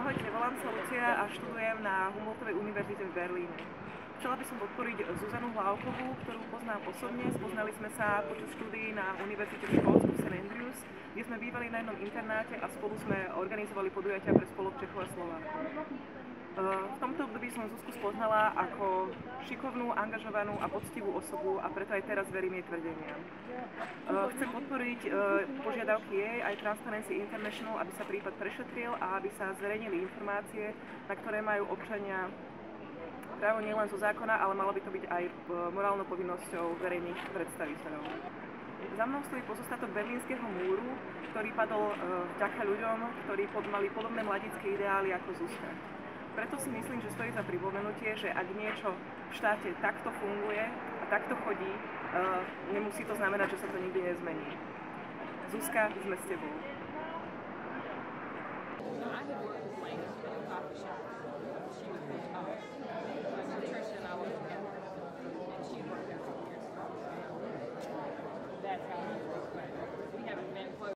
Ahojte, volám sa Lucia a študujem na Humboldtovej univerzite v Berlíne. Chcela by som podporiť Zuzanu Hlávkovú, ktorú poznám osobne. Spoznali sme sa počas štúdií na univerzite v Škótsku St. Andrews, kde sme bývali na jednom internáte a spolu sme organizovali podujatia pre Spolok Čechov a Slovákov. V tomto období som Zuzku spoznala ako šikovnú, angažovanú a poctivú osobu a preto aj teraz verím jej tvrdeniam. Chcem podporiť požiadavky jej aj Transparency International, aby sa prípad prešetril a aby sa zverejnili informácie, na ktoré majú občania právo nielen zo zákona, ale malo by to byť aj morálnou povinnosťou verejných predstaviteľov. Za mnou stojí pozostatok Berlínskeho múru, ktorý padol vďaka ľuďom, ktorí mali podobné mladické ideály ako Zuzka. Preto si myslím, že stojí za pripomenutie, že ak niečo v štáte takto funguje a takto chodí, nemusí to znamenať, že sa to nikdy nezmení. Zuzka, sme s tebou. I had worked with Lang at a coffee shop.